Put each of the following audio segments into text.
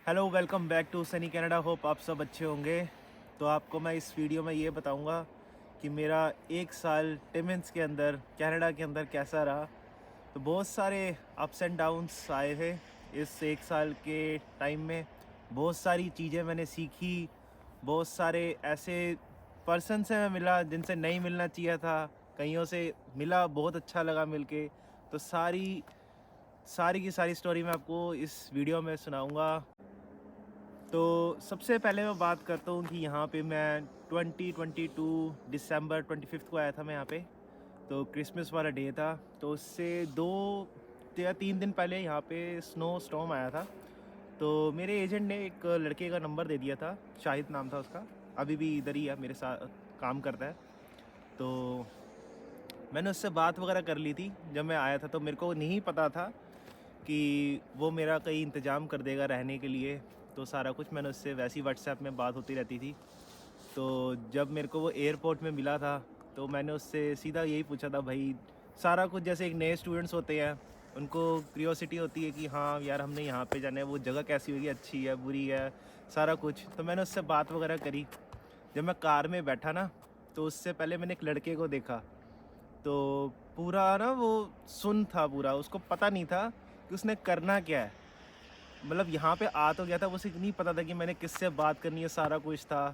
Hello, welcome back to Sunny Canada. Hope आप सब अच्छे होंगे। तो आपको मैं इस वीडियो में ये बताऊंगा कि मेरा एक साल टिमिन्स के अंदर कनाडा के अंदर कैसा रहा। तो बहुत सारे अप्स एंड डाउन्स आए थे इस एक साल के टाइम में। बहुत सारी चीज़ें मैंने सीखी, बहुत सारे ऐसे पर्सन से मैं मिला जिनसे नहीं मिलना चाहिए था, कईयों से मिला, बहुत अच्छा लगा मिलके। तो सारी सारी की सारी स्टोरी मैं आपको इस वीडियो में सुनाऊंगा। तो सबसे पहले मैं बात करता हूँ कि यहाँ पे मैं 2022 दिसंबर 25 को आया था मैं यहाँ पे। तो क्रिसमस वाला डे था। तो उससे 2 या 3 दिन पहले यहाँ पे स्नो स्टॉर्म आया था। तो मेरे एजेंट ने एक लड़के का नंबर दे दिया था, शाहिद नाम था उसका। अभी भी इधर ही है, मेरे साथ काम करता है। तो मैंने उससे बात वगैरह कर ली थी जब मैं आया था। तो मेरे को नहीं पता था कि वो मेरा कहीं इंतज़ाम कर देगा रहने के लिए। तो सारा कुछ मैंने उससे वैसी व्हाट्सएप में बात होती रहती थी। तो जब मेरे को वो एयरपोर्ट में मिला था तो मैंने उससे सीधा यही पूछा था, भाई सारा कुछ जैसे एक नए स्टूडेंट्स होते हैं, उनको क्यूरियोसिटी होती है कि हाँ यार हमने यहाँ पे जाना है, वो जगह कैसी होगी, अच्छी है बुरी है, सारा कुछ। तो मैंने उससे बात वगैरह करी। जब मैं कार में बैठा ना, तो उससे पहले मैंने एक लड़के को देखा। तो पूरा ना वो सुन था पूरा, उसको पता नहीं था कि उसने करना क्या है। मतलब यहाँ पे आ तो गया था, उसे नहीं पता था कि मैंने किससे बात करनी है, सारा कुछ था।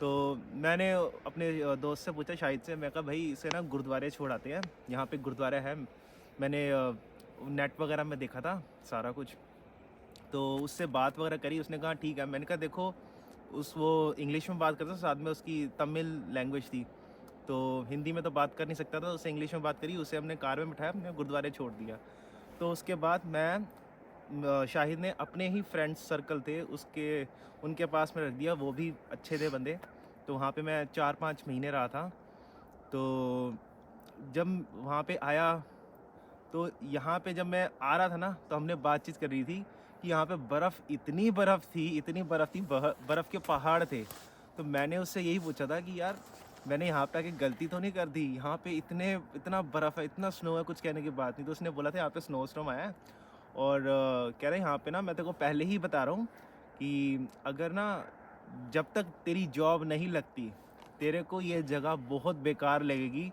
तो मैंने अपने दोस्त से पूछा, शाहिद से, मैं कहा भाई इसे ना गुरुद्वारे छोड़ आते हैं, यहाँ पे गुरुद्वारा है। मैंने नेट वगैरह में देखा था सारा कुछ। तो उससे बात वगैरह करी, उसने कहा ठीक है। मैंने कहा देखो, वो इंग्लिश में बात करता था, साथ में उसकी तमिल लैंग्वेज थी। तो हिंदी में तो बात कर नहीं सकता था, उससे इंग्लिश में बात करी। उसे हमने कार में बिठाया, हमने गुरुद्वारे छोड़ दिया। तो उसके बाद मैं शाहिद ने अपने ही फ्रेंड्स सर्कल थे उसके, उनके पास में रख दिया। वो भी अच्छे थे बंदे। तो वहाँ पे मैं 4-5 महीने रहा था। तो जब वहाँ पे आया, तो यहाँ पे जब मैं आ रहा था ना, तो हमने बातचीत कर रही थी कि यहाँ पे बर्फ़, इतनी बर्फ़ थी, इतनी बर्फ़ थी, बर्फ़ के पहाड़ थे। तो मैंने उससे यही पूछा था कि यार मैंने यहाँ पे आके गलती तो नहीं कर दी, यहाँ पे इतना बर्फ़ है, इतना स्नो है, कुछ कहने की बात नहीं। तो उसने बोला था यहाँ पे स्नो स्टॉर्म आया है। और कह रहे हैं यहाँ पे ना, मैं तेरे को पहले ही बता रहा हूँ कि अगर ना, जब तक तेरी जॉब नहीं लगती, तेरे को ये जगह बहुत बेकार लगेगी।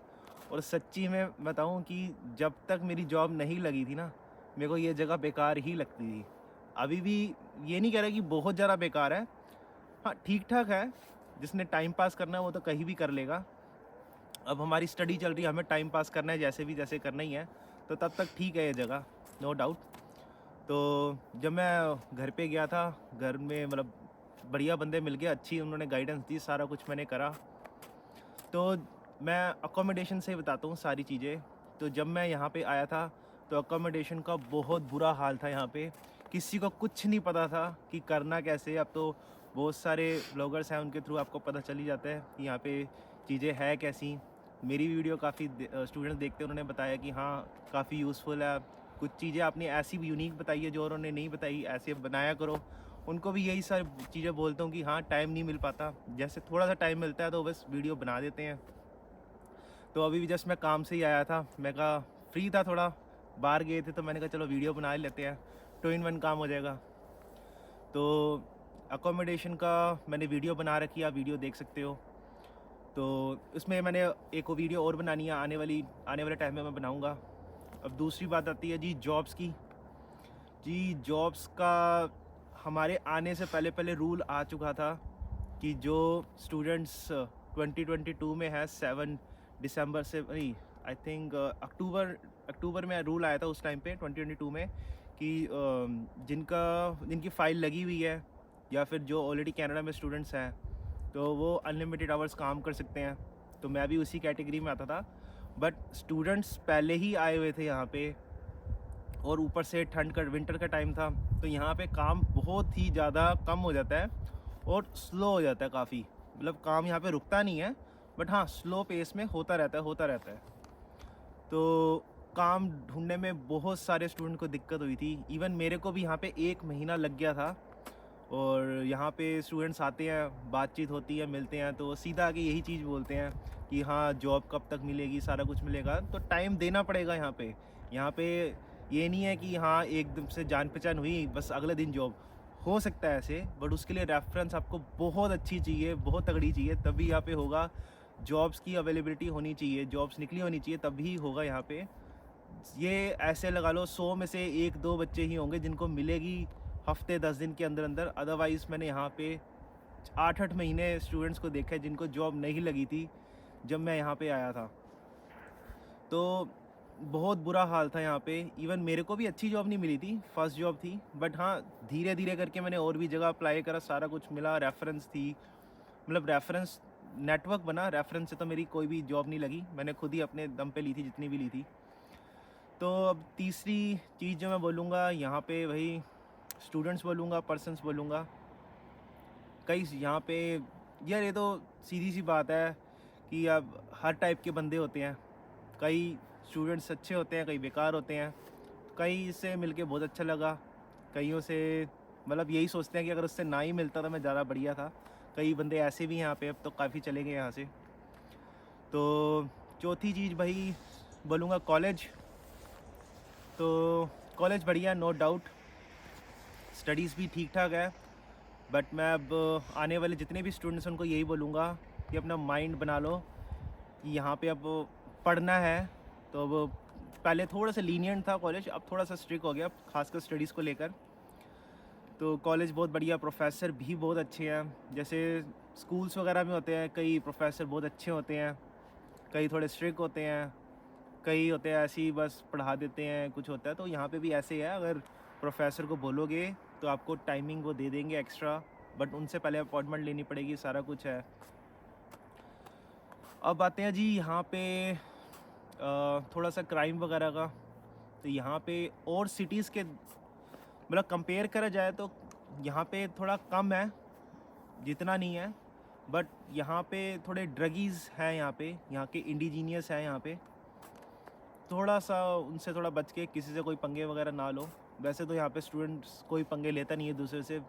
और सच्ची में बताऊँ कि जब तक मेरी जॉब नहीं लगी थी ना, मेरे को ये जगह बेकार ही लगती थी। अभी भी ये नहीं कह रहा कि बहुत ज़्यादा बेकार है, हाँ ठीक ठाक है। जिसने टाइम पास करना है वो तो कहीं भी कर लेगा। अब हमारी स्टडी चल रही है, हमें टाइम पास करना है जैसे भी, जैसे करना ही है। तो तब तक ठीक है ये जगह, नो डाउट। तो जब मैं घर पे गया था, घर में मतलब बढ़िया बंदे मिल गए, अच्छी उन्होंने गाइडेंस दी, सारा कुछ मैंने करा। तो मैं अकोमोडेशन से ही बताता हूँ सारी चीज़ें। तो जब मैं यहाँ पे आया था, तो अकोमोडेशन का बहुत बुरा हाल था यहाँ पे। किसी को कुछ नहीं पता था कि करना कैसे। अब तो बहुत सारे ब्लॉगर्स हैं, उनके थ्रू आपको पता चल ही जाता है कि यहाँ पे चीज़ें है कैसी। मेरी वीडियो काफ़ी स्टूडेंट्स देखते हैं, उन्होंने बताया कि हाँ काफ़ी यूज़फुल है। कुछ चीज़ें आपने ऐसी भी यूनिक बताई है जो उन्होंने नहीं बताई, ऐसे बनाया करो। उनको भी यही सारी चीज़ें बोलता हूँ कि हाँ टाइम नहीं मिल पाता, जैसे थोड़ा सा टाइम मिलता है तो बस वीडियो बना देते हैं। तो अभी भी जस्ट मैं काम से ही आया था, मैं कहा फ्री था थोड़ा, बाहर गए थे, तो मैंने कहा चलो वीडियो बना ही लेते हैं, 2 in 1 काम हो जाएगा। तो अकोमोडेशन का मैंने वीडियो बना रखी है, आप वीडियो देख सकते हो। तो इसमें मैंने एक वीडियो और बनानी है, आने वाले टाइम में मैं बनाऊँगा। अब दूसरी बात आती है जी जॉब्स की। जी जॉब्स का हमारे आने से पहले पहले रूल आ चुका था कि जो स्टूडेंट्स 2022 में है, 7 दिसंबर से, नहीं आई थिंक अक्टूबर में रूल आया था उस टाइम पे 2022 में, कि जिनकी फ़ाइल लगी हुई है या फिर जो ऑलरेडी कनाडा में स्टूडेंट्स हैं, तो वो अनलिमिटेड आवर्स काम कर सकते हैं। तो मैं भी उसी कैटेगरी में आता था। बट स्टूडेंट्स पहले ही आए हुए थे यहाँ पे, और ऊपर से ठंड का, विंटर का टाइम था। तो यहाँ पे काम बहुत ही ज़्यादा कम हो जाता है और स्लो हो जाता है काफ़ी। मतलब काम यहाँ पे रुकता नहीं है, बट हाँ स्लो पेस में होता रहता है। तो काम ढूंढने में बहुत सारे स्टूडेंट को दिक्कत हुई थी। इवन मेरे को भी यहाँ पे 1 महीना लग गया था। और यहाँ पे स्टूडेंट्स आते हैं, बातचीत होती है, मिलते हैं, तो सीधा आके यही चीज़ बोलते हैं कि हाँ जॉब कब तक मिलेगी, सारा कुछ मिलेगा। तो टाइम देना पड़ेगा यहाँ पे। यहाँ पे ये नहीं है कि हाँ एकदम से जान पहचान हुई बस अगले दिन जॉब। हो सकता है ऐसे, बट उसके लिए रेफरेंस आपको बहुत अच्छी चाहिए, बहुत तगड़ी चाहिए, तभी यहाँ पे होगा। जॉब्स की अवेलेबिलिटी होनी चाहिए, जॉब्स निकली होनी चाहिए, तभी होगा यहाँ पे। ये ऐसे लगा लो 100 में से 1-2 बच्चे ही होंगे जिनको मिलेगी हफ्ते 10 दिन के अंदर अंदर। अदरवाइज़ मैंने यहाँ पे 8-8 महीने स्टूडेंट्स को देखा है जिनको जॉब नहीं लगी थी जब मैं यहाँ पे आया था। तो बहुत बुरा हाल था यहाँ पे। इवन मेरे को भी अच्छी जॉब नहीं मिली थी, फर्स्ट जॉब थी, बट हाँ, धीरे धीरे करके मैंने और भी जगह अप्लाई करा, सारा कुछ मिला, रेफरेंस थी, मतलब रेफरेंस नेटवर्क बना। रेफरेंस से तो मेरी कोई भी जॉब नहीं लगी, मैंने खुद ही अपने दम पे ली थी जितनी भी ली थी। तो अब तीसरी चीज़ जो मैं बोलूँगा यहाँ पे, वही स्टूडेंट्स बोलूँगा, पर्सन्स बोलूँगा। कई यहाँ पे, यार ये तो सीधी सी बात है कि अब हर टाइप के बंदे होते हैं। कई स्टूडेंट्स अच्छे होते हैं, कई बेकार होते हैं। कई से मिलके बहुत अच्छा लगा, कईयों से मतलब यही सोचते हैं कि अगर उससे ना ही मिलता तो मैं ज़्यादा बढ़िया था। कई बंदे ऐसे भी हैं यहाँ पे, अब तो काफ़ी चले गए यहाँ से। तो चौथी चीज़ भाई बोलूँगा कॉलेज। तो कॉलेज बढ़िया, नो डाउट, स्टडीज़ भी ठीक ठाक है, बट मैं अब आने वाले जितने भी स्टूडेंट्स हैं उनको यही बोलूँगा कि अपना माइंड बना लो कि यहाँ पे अब पढ़ना है। तो अब पहले थोड़ा सा लीनियंट था कॉलेज, अब थोड़ा सा स्ट्रिक्ट हो गया, खासकर स्टडीज़ को लेकर। तो कॉलेज बहुत बढ़िया, प्रोफेसर भी बहुत अच्छे हैं। जैसे स्कूल्स वगैरह में होते हैं, कई प्रोफेसर बहुत अच्छे होते हैं, कई थोड़े स्ट्रिक्ट होते हैं, कई होते हैं ऐसे ही बस पढ़ा देते हैं, कुछ होता है। तो यहाँ पे भी ऐसे ही है, अगर प्रोफेसर को बोलोगे तो आपको टाइमिंग वो दे देंगे एक्स्ट्रा, बट उनसे पहले अपॉइंटमेंट लेनी पड़ेगी, सारा कुछ है। अब आते हैं जी यहाँ पे थोड़ा सा क्राइम वगैरह का। तो यहाँ पे और सिटीज़ के मतलब कंपेयर करा जाए तो यहाँ पे थोड़ा कम है, जितना नहीं है, बट यहाँ पे थोड़े ड्रगीज़ हैं, यहाँ के इंडिजीनियस हैं यहाँ पे। थोड़ा सा उनसे थोड़ा बच के, किसी से कोई पंगे वगैरह ना लो। वैसे तो यहाँ पे स्टूडेंट्स कोई पंगे लेता नहीं है दूसरे से,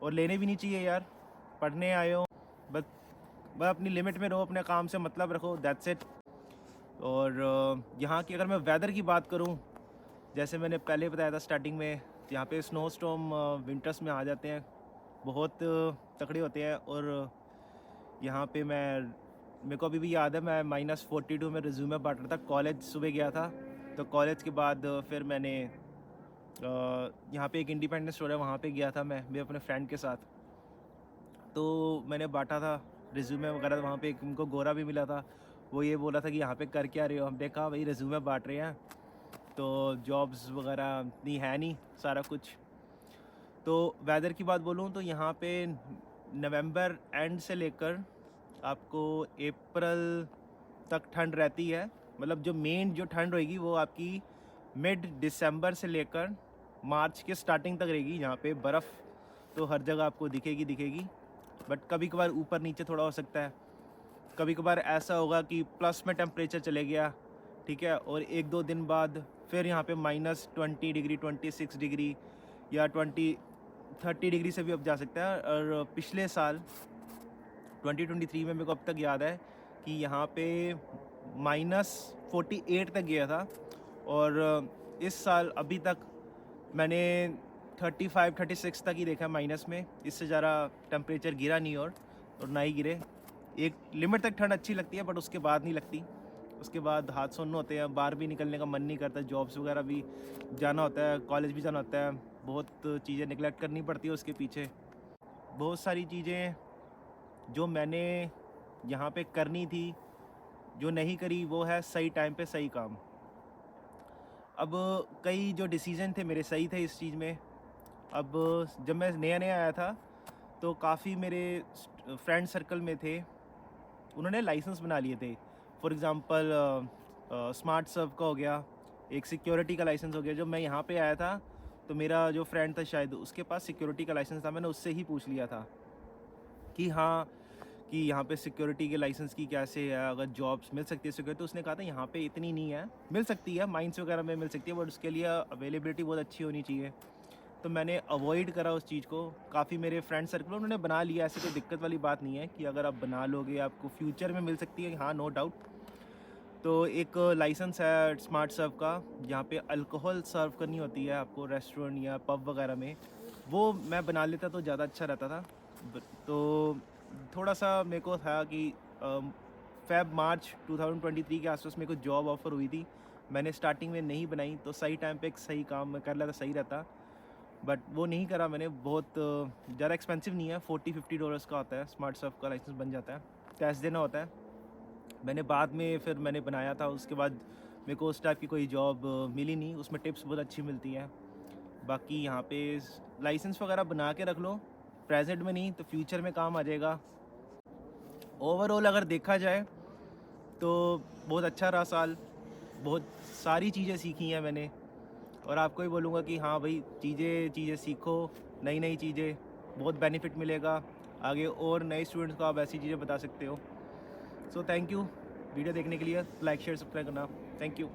और लेने भी नहीं चाहिए यार, पढ़ने आए हो, बस बस अपनी लिमिट में रहो, अपने काम से मतलब रखो, दैट्स इट। और यहाँ की अगर मैं वेदर की बात करूँ, जैसे मैंने पहले बताया था स्टार्टिंग में, यहाँ पे स्नो स्टॉर्म विंटर्स में आ जाते हैं, बहुत तकड़े होते हैं। और यहाँ पे मेरे को अभी भी याद है, मैं -42 में रिज्यूमे बांट रहा था, कॉलेज सुबह गया था। तो कॉलेज के बाद फिर मैंने यहाँ पे एक इंडिपेंडेंस स्टोर है, वहाँ पे गया था मैं अपने फ्रेंड के साथ। तो मैंने बांटा था रिज्यूमे वगैरह, वहाँ पे एक उनको गोरा भी मिला था, वो ये बोला था कि यहाँ पे कर क्या रहे हो। हमने कहा भाई रिज्यूमे बांट रहे हैं, तो जॉब्स वगैरह इतनी है नहीं, सारा कुछ। तो वेदर की बात बोलूँ तो यहाँ पे नवंबर एंड से लेकर आपको अप्रैल तक ठंड रहती है। मतलब जो मेन जो ठंड रहेगी वो आपकी मिड दिसंबर से लेकर मार्च के स्टार्टिंग तक रहेगी। यहाँ पे बर्फ़ तो हर जगह आपको दिखेगी, बट कभी कभार ऊपर नीचे थोड़ा हो सकता है। कभी कभार ऐसा होगा कि प्लस में टेम्परेचर चले गया, ठीक है, और 1-2 दिन बाद फिर यहाँ पे -20 डिग्री, 26 डिग्री या 30 डिग्री से भी अब जा सकता है। और पिछले साल 2023 में मेरे को अब तक याद है कि यहाँ पे -48 तक गया था। और इस साल अभी तक मैंने 35-36 तक ही देखा माइनस में, इससे ज़्यादा टेम्परेचर गिरा नहीं, और ना ही गिरे। एक लिमिट तक ठंड अच्छी लगती है, बट उसके बाद नहीं लगती। उसके बाद हाथ सुन्न होते हैं, बाहर भी निकलने का मन नहीं करता, जॉब्स वगैरह भी जाना होता है, कॉलेज भी जाना होता है, बहुत चीज़ें निगलेक्ट करनी पड़ती है उसके पीछे। बहुत सारी चीज़ें जो मैंने यहाँ पे करनी थी, जो नहीं करी, वो है सही टाइम पे सही काम। अब कई जो डिसीज़न थे मेरे सही थे इस चीज़ में। अब जब मैं नया नया आया था तो काफ़ी मेरे फ्रेंड सर्कल में थे, उन्होंने लाइसेंस बना लिए थे। फॉर एग्ज़ाम्पल स्मार्ट सर्व का हो गया, एक सिक्योरिटी का लाइसेंस हो गया। जब मैं यहाँ पे आया था तो मेरा जो फ्रेंड था शायद, उसके पास सिक्योरिटी का लाइसेंस था। मैंने उससे ही पूछ लिया था कि हाँ, कि यहाँ पे सिक्योरिटी के लाइसेंस की कैसे है, अगर जॉब्स मिल सकती है सिक्योरिटी। तो उसने कहा था यहाँ पे इतनी नहीं है, मिल सकती है माइंस वगैरह में मिल सकती है, बट उसके लिए अवेलेबिलिटी बहुत अच्छी होनी चाहिए। तो मैंने अवॉइड करा उस चीज़ को। काफ़ी मेरे फ्रेंड सर्कल उन्होंने बना लिया, ऐसी कोई दिक्कत वाली बात नहीं है कि अगर आप बना लोगे आपको फ्यूचर में मिल सकती है, हाँ, नो डाउट। तो एक लाइसेंस है स्मार्ट सर्व का, जहाँ पे अल्कोहल सर्व करनी होती है आपको रेस्टोरेंट या पब वगैरह में। वो मैं बना लेता तो ज़्यादा अच्छा रहता था। तो थोड़ा सा मेरे को था कि फ़ेब मार्च 2023 के आसपास मेरे को जॉब ऑफ़र हुई थी। मैंने स्टार्टिंग में नहीं बनाई तो सही टाइम पे एक सही काम मैं कर लेता सही रहता, बट वो नहीं करा मैंने। बहुत ज़्यादा एक्सपेंसिव नहीं है, $40-50 का आता है, स्मार्ट सर्फ का लाइसेंस बन जाता है, कैश देना होता है। मैंने बाद में फिर मैंने बनाया था, उसके बाद मेरे को उस टाइप की कोई जॉब मिली नहीं, उसमें टिप्स बहुत अच्छी मिलती हैं। बाकी यहाँ पे लाइसेंस वगैरह बना के रख लो, प्रेजेंट में नहीं तो फ्यूचर में काम आ जाएगा। ओवरऑल अगर देखा जाए तो बहुत अच्छा रहा साल, बहुत सारी चीज़ें सीखी हैं मैंने, और आपको भी बोलूँगा कि हाँ भाई, चीज़ें चीज़ें सीखो, नई नई चीज़ें, बहुत बेनिफिट मिलेगा आगे, और नए स्टूडेंट्स को आप ऐसी चीज़ें बता सकते हो। सो थैंक यू वीडियो देखने के लिए, लाइक शेयर सब्सक्राइब करना, थैंक यू।